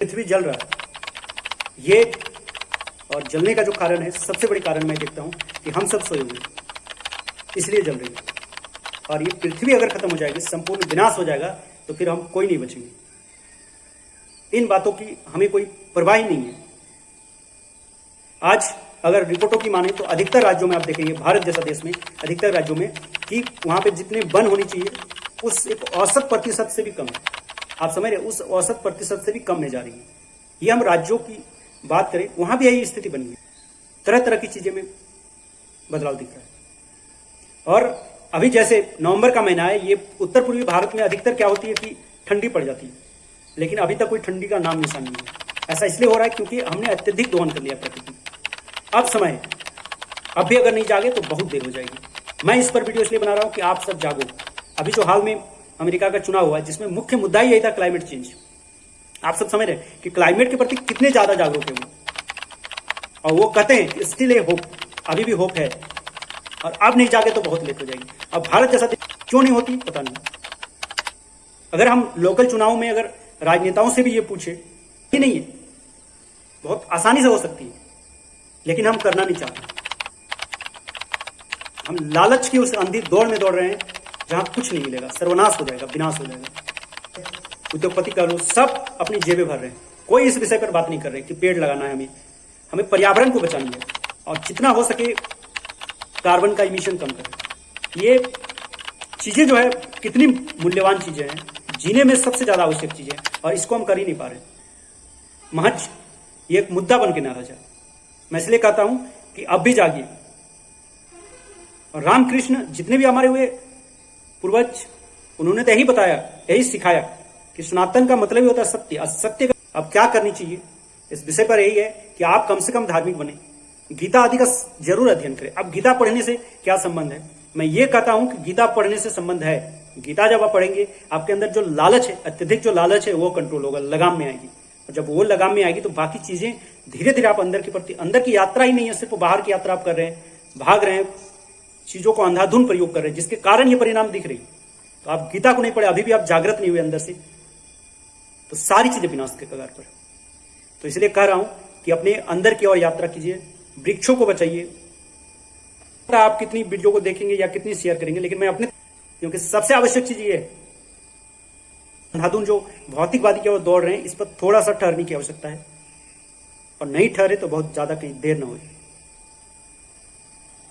पृथ्वी जल रहा है ये, और जलने का जो कारण है, सबसे बड़ी कारण मैं देखता हूं कि हम सब सोए हुए, इसलिए जल रही है। और ये पृथ्वी अगर खत्म हो जाएगी, संपूर्ण विनाश हो जाएगा, तो फिर हम कोई नहीं बचेंगे। इन बातों की हमें कोई परवाह ही नहीं है। आज अगर रिपोर्टों की माने तो अधिकतर राज्यों में आप देखेंगे, भारत जैसा देश में अधिकतर राज्यों में, कि वहां पे जितने वन होनी चाहिए उस एक औसत प्रतिशत से भी कम है। आप समझ रहे, उस औसत प्रतिशत से भी कम में जा रही है। ये हम राज्यों की बात करें, वहां भी यही स्थिति बनी है। तरह तरह की चीजें में बदलाव दिख रहा है। और अभी जैसे नवंबर का महीना है, ये उत्तर पूर्वी भारत में अधिकतर क्या होती है कि ठंडी पड़ जाती है, लेकिन अभी तक कोई ठंडी का नाम निशान नहीं है। ऐसा इसलिए हो रहा है क्योंकि हमने अत्यधिक दोहन कर लिया प्रकृति। अब समय है, अब भी अगर नहीं जागे तो बहुत देर हो जाएगी। मैं इस पर वीडियो इसलिए बना रहा हूं कि आप सब जागो। अभी जो हाल में अमेरिका का चुनाव हुआ है, जिसमें मुख्य मुद्दा ही यही था, क्लाइमेट चेंज। आप सब समझ रहे हैं कि क्लाइमेट के प्रति कितने ज्यादा जागरूक है वो, और वो कहते हैं कि स्टिल ए होप, अभी भी होप है, और अब नहीं जागे तो बहुत लेट हो जाएगी। अब भारत जैसा क्यों नहीं होती पता नहीं। अगर हम लोकल चुनाव में अगर राजनेताओं से भी ये पूछे, ये नहीं है, बहुत आसानी से हो सकती है, लेकिन हम करना नहीं चाहते। हम लालच की उस अंधी दौड़ में दौड़ रहे हैं जहां कुछ नहीं मिलेगा, सर्वनाश हो जाएगा, विनाश हो जाएगा। उद्योगपति का लोग सब अपनी जेबें भर रहे हैं, कोई इस विषय पर बात नहीं कर रहे कि पेड़ लगाना है, हमें पर्यावरण को बचानी है, और जितना हो सके कार्बन का इमिशन कम करें। ये चीजें जो है कितनी मूल्यवान चीजें हैं, जीने में सबसे ज्यादा आवश्यक चीजें, और इसको हम कर ही नहीं पा रहे। महज ये एक मुद्दा बन के ना रह जाए। मैं इसलिए कहता हूं कि अब भी जागिए। और रामकृष्ण जितने भी हमारे हुए पूर्वज, उन्होंने तो यही बताया, यही सिखाया कि सनातन का मतलब ही होता है सत्य। असत्य का अब क्या करनी चाहिए, इस विषय पर यही है कि आप कम से कम धार्मिक बने, गीता आदि का जरूर अध्ययन करें। अब गीता पढ़ने से क्या संबंध है? मैं ये कहता हूं कि गीता पढ़ने से संबंध है। गीता जब आप पढ़ेंगे, आपके अंदर जो लालच है, अत्यधिक जो लालच है, वो कंट्रोल होगा, लगाम में आएगी। और जब वो लगाम में आएगी तो बाकी चीजें धीरे धीरे आप अंदर के प्रति, अंदर की यात्रा ही नहीं है, सिर्फ बाहर की यात्रा आप कर रहे हैं, भाग रहे हैं, चीजों को अंधाधुंध प्रयोग कर रहे हैं, जिसके कारण ये परिणाम दिख रही। तो आप गीता को नहीं पढ़े, अभी भी आप जागृत नहीं हुए अंदर से, तो सारी चीजें विनाश के कगार पर। तो इसलिए कह रहा हूं कि अपने अंदर की ओर यात्रा कीजिए, वृक्षों को बचाइए। आप कितनी वीडियो को देखेंगे या कितनी शेयर करेंगे, लेकिन मैं अपने, क्योंकि सबसे आवश्यक चीज ये है, अंधाधुंध जो भौतिकवादी की ओर दौड़ रहे हैं, इस पर थोड़ा सा ठहरने की आवश्यकता है, और नहीं ठहरे तो बहुत ज्यादा कहीं देर न हो।